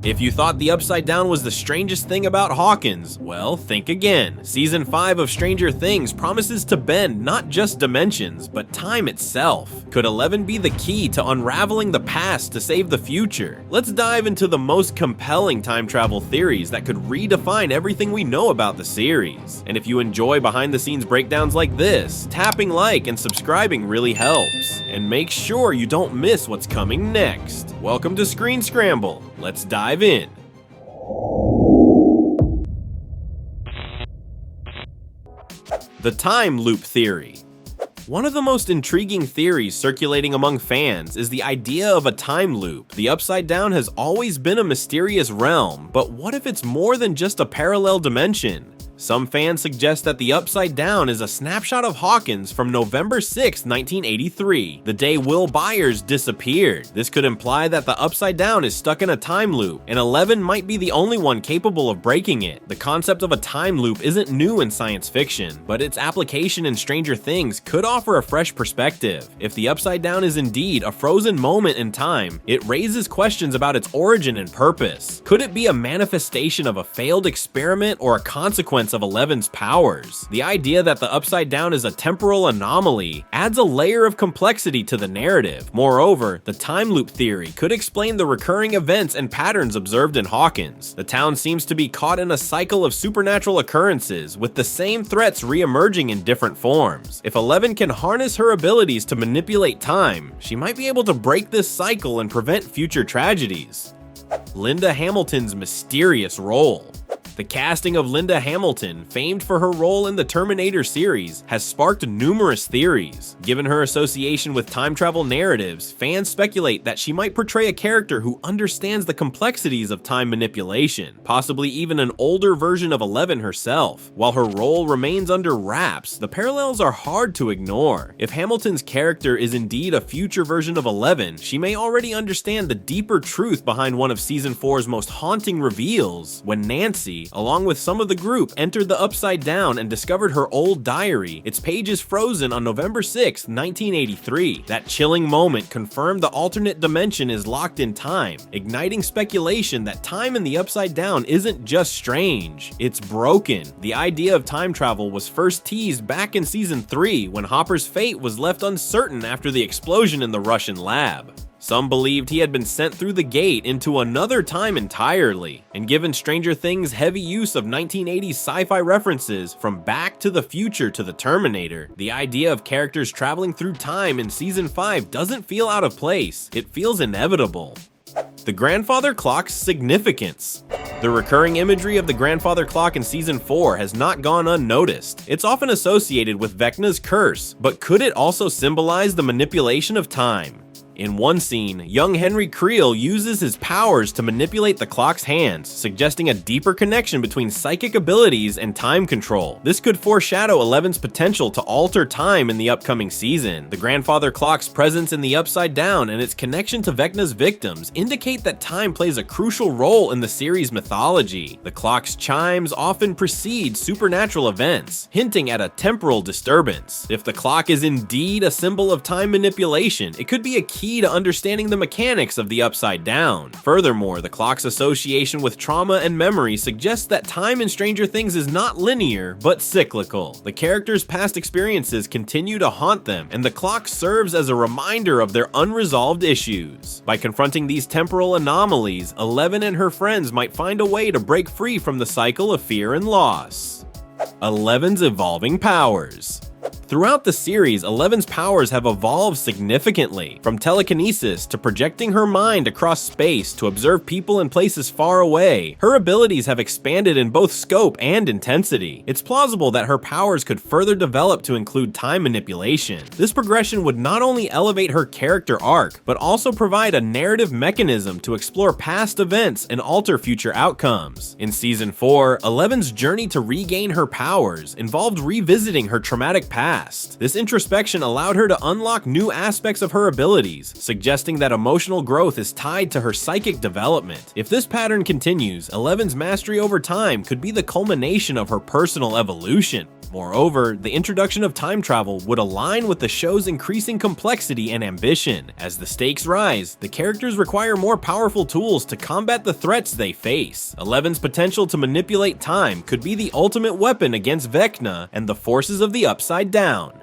If you thought the Upside Down was the strangest thing about Hawkins, well, think again. Season 5 of Stranger Things promises to bend not just dimensions, but time itself. Could 11 be the key to unraveling the past to save the future? Let's dive into the most compelling time travel theories that could redefine everything we know about the series. And if you enjoy behind the scenes breakdowns like this, tapping like and subscribing really helps. And make sure you don't miss what's coming next. Welcome to Screen Scramble. Let's dive in. The time loop theory. One of the most intriguing theories circulating among fans is the idea of a time loop. The Upside Down has always been a mysterious realm, but what if it's more than just a parallel dimension? Some fans suggest that the Upside Down is a snapshot of Hawkins from November 6, 1983, the day Will Byers disappeared. This could imply that the Upside Down is stuck in a time loop, and 11 might be the only one capable of breaking it. The concept of a time loop isn't new in science fiction, but its application in Stranger Things could offer a fresh perspective. If the Upside Down is indeed a frozen moment in time, it raises questions about its origin and purpose. Could it be a manifestation of a failed experiment or a consequence of 11's powers? The idea that the Upside Down is a temporal anomaly adds a layer of complexity to the narrative. Moreover, the time loop theory could explain the recurring events and patterns observed in Hawkins. The town seems to be caught in a cycle of supernatural occurrences, with the same threats re-emerging in different forms. If 11 can harness her abilities to manipulate time, she might be able to break this cycle and prevent future tragedies. Linda Hamilton's mysterious role. The casting of Linda Hamilton, famed for her role in the Terminator series, has sparked numerous theories. Given her association with time travel narratives, fans speculate that she might portray a character who understands the complexities of time manipulation, possibly even an older version of 11 herself. While her role remains under wraps, the parallels are hard to ignore. If Hamilton's character is indeed a future version of 11, she may already understand the deeper truth behind one of Season 4's most haunting reveals. When Nancy, along with some of the group, entered the Upside Down and discovered her old diary, its pages frozen on November 6, 1983. That chilling moment confirmed the alternate dimension is locked in time, igniting speculation that time in the Upside Down isn't just strange, it's broken. The idea of time travel was first teased back in Season 3 when Hopper's fate was left uncertain after the explosion in the Russian lab. Some believed he had been sent through the gate into another time entirely, and given Stranger Things' heavy use of 1980s sci-fi references from Back to the Future to the Terminator, the idea of characters traveling through time in Season 5 doesn't feel out of place, it feels inevitable. The grandfather clock's significance. The recurring imagery of the grandfather clock in Season 4 has not gone unnoticed. It's often associated with Vecna's curse, but could it also symbolize the manipulation of time? In one scene, young Henry Creel uses his powers to manipulate the clock's hands, suggesting a deeper connection between psychic abilities and time control. This could foreshadow 11's potential to alter time in the upcoming season. The grandfather clock's presence in the Upside Down and its connection to Vecna's victims indicate that time plays a crucial role in the series' mythology. The clock's chimes often precede supernatural events, hinting at a temporal disturbance. If the clock is indeed a symbol of time manipulation, it could be a key to understanding the mechanics of the Upside Down. Furthermore, the clock's association with trauma and memory suggests that time in Stranger Things is not linear, but cyclical. The characters' past experiences continue to haunt them, and the clock serves as a reminder of their unresolved issues. By confronting these temporal anomalies, 11 and her friends might find a way to break free from the cycle of fear and loss. 11's evolving powers. Throughout the series, 11's powers have evolved significantly, from telekinesis to projecting her mind across space to observe people and places far away. Her abilities have expanded in both scope and intensity. It's plausible that her powers could further develop to include time manipulation. This progression would not only elevate her character arc, but also provide a narrative mechanism to explore past events and alter future outcomes. In Season 4, 11's journey to regain her powers involved revisiting her traumatic past. This introspection allowed her to unlock new aspects of her abilities, suggesting that emotional growth is tied to her psychic development. If this pattern continues, 11's mastery over time could be the culmination of her personal evolution. Moreover, the introduction of time travel would align with the show's increasing complexity and ambition. As the stakes rise, the characters require more powerful tools to combat the threats they face. Eleven's potential to manipulate time could be the ultimate weapon against Vecna and the forces of the Upside Down.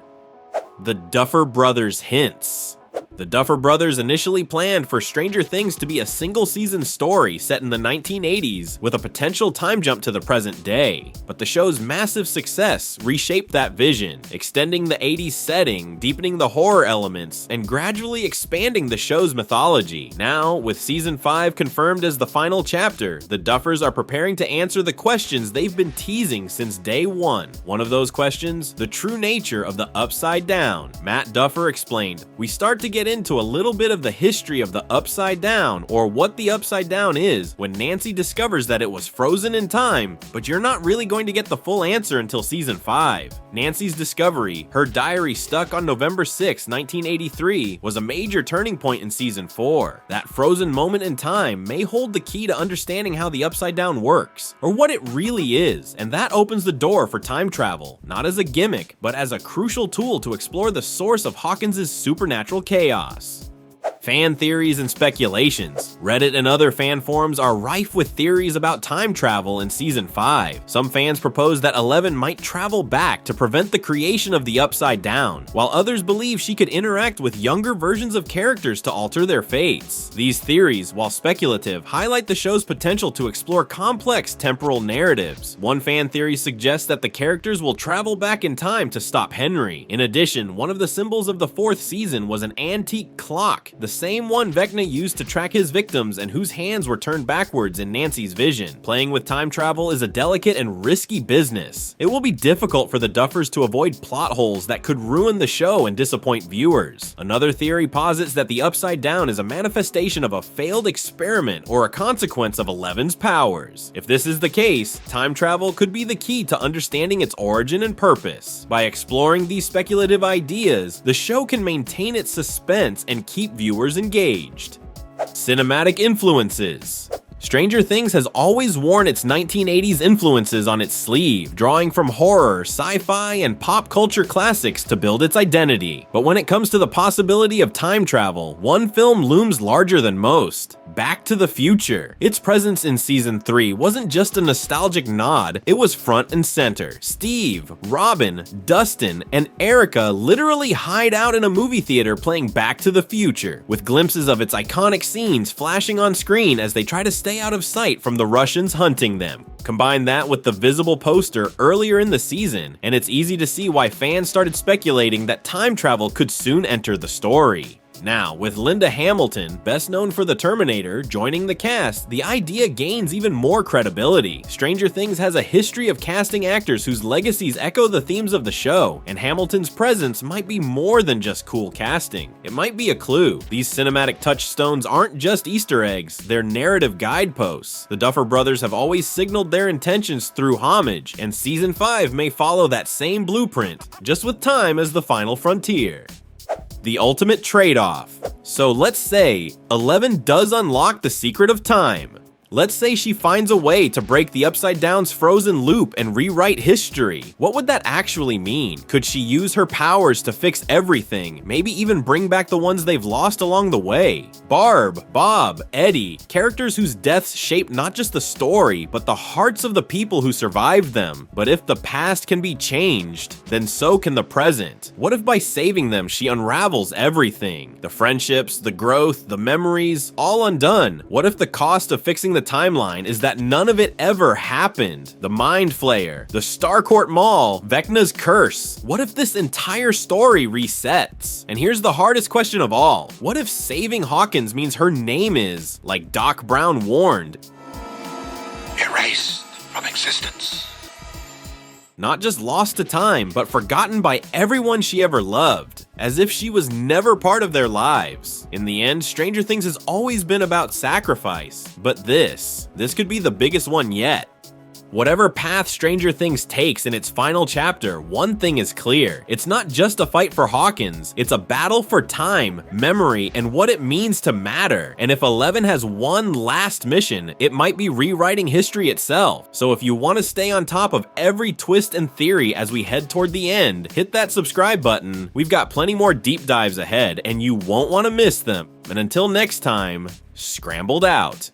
The Duffer Brothers hints. The Duffer Brothers initially planned for Stranger Things to be a single-season story set in the 1980s with a potential time jump to the present day, but the show's massive success reshaped that vision, extending the 80s setting, deepening the horror elements, and gradually expanding the show's mythology. Now, with Season 5 confirmed as the final chapter, the Duffers are preparing to answer the questions they've been teasing since day one. One of those questions, the true nature of the Upside Down. Matt Duffer explained, "We start to get into a little bit of the history of the Upside Down, or what the Upside Down is, when Nancy discovers that it was frozen in time, but you're not really going to get the full answer until Season 5. Nancy's discovery, her diary stuck on November 6, 1983, was a major turning point in Season 4. That frozen moment in time may hold the key to understanding how the Upside Down works, or what it really is, and that opens the door for time travel, not as a gimmick, but as a crucial tool to explore the source of Hawkins' supernatural chaos." Fan theories and speculations. Reddit and other fan forums are rife with theories about time travel in Season 5. Some fans propose that Eleven might travel back to prevent the creation of the Upside Down, while others believe she could interact with younger versions of characters to alter their fates. These theories, while speculative, highlight the show's potential to explore complex temporal narratives. One fan theory suggests that the characters will travel back in time to stop Henry. In addition, one of the symbols of the 4th season was an antique clock, the same one Vecna used to track his victims and whose hands were turned backwards in Nancy's vision. Playing with time travel is a delicate and risky business. It will be difficult for the Duffers to avoid plot holes that could ruin the show and disappoint viewers. Another theory posits that the Upside Down is a manifestation of a failed experiment or a consequence of Eleven's powers. If this is the case, time travel could be the key to understanding its origin and purpose. By exploring these speculative ideas, the show can maintain its suspense and keep viewers engaged. Cinematic influences. Stranger Things has always worn its 1980s influences on its sleeve, drawing from horror, sci-fi, and pop culture classics to build its identity. But when it comes to the possibility of time travel, one film looms larger than most: Back to the Future. Its presence in Season 3 wasn't just a nostalgic nod, it was front and center. Steve, Robin, Dustin, and Erica literally hide out in a movie theater playing Back to the Future, with glimpses of its iconic scenes flashing on screen as they try to stay out of sight from the Russians hunting them. Combine that with the visible poster earlier in the season, and it's easy to see why fans started speculating that time travel could soon enter the story. Now, with Linda Hamilton, best known for The Terminator, joining the cast, the idea gains even more credibility. Stranger Things has a history of casting actors whose legacies echo the themes of the show, and Hamilton's presence might be more than just cool casting. It might be a clue. These cinematic touchstones aren't just Easter eggs, they're narrative guideposts. The Duffer Brothers have always signaled their intentions through homage, and Season 5 may follow that same blueprint, just with time as the final frontier. The ultimate trade-off. So let's say Eleven does unlock the secret of time. Let's say she finds a way to break the Upside Down's frozen loop and rewrite history. What would that actually mean? Could she use her powers to fix everything, maybe even bring back the ones they've lost along the way? Barb, Bob, Eddie, characters whose deaths shape not just the story, but the hearts of the people who survived them. But if the past can be changed, then so can the present. What if by saving them she unravels everything? The friendships, the growth, the memories, all undone. What if the cost of fixing the timeline is that none of it ever happened? The Mind Flayer, the Starcourt Mall, Vecna's curse. What if this entire story resets? And here's the hardest question of all. What if saving Hawkins means her name is, like Doc Brown warned, erased from existence? Not just lost to time, but forgotten by everyone she ever loved, as if she was never part of their lives. In the end, Stranger Things has always been about sacrifice, but this could be the biggest one yet. Whatever path Stranger Things takes in its final chapter, one thing is clear. It's not just a fight for Hawkins, it's a battle for time, memory, and what it means to matter. And if 11 has one last mission, it might be rewriting history itself. So if you want to stay on top of every twist and theory as we head toward the end, hit that subscribe button. We've got plenty more deep dives ahead, and you won't want to miss them. And until next time, scrambled out.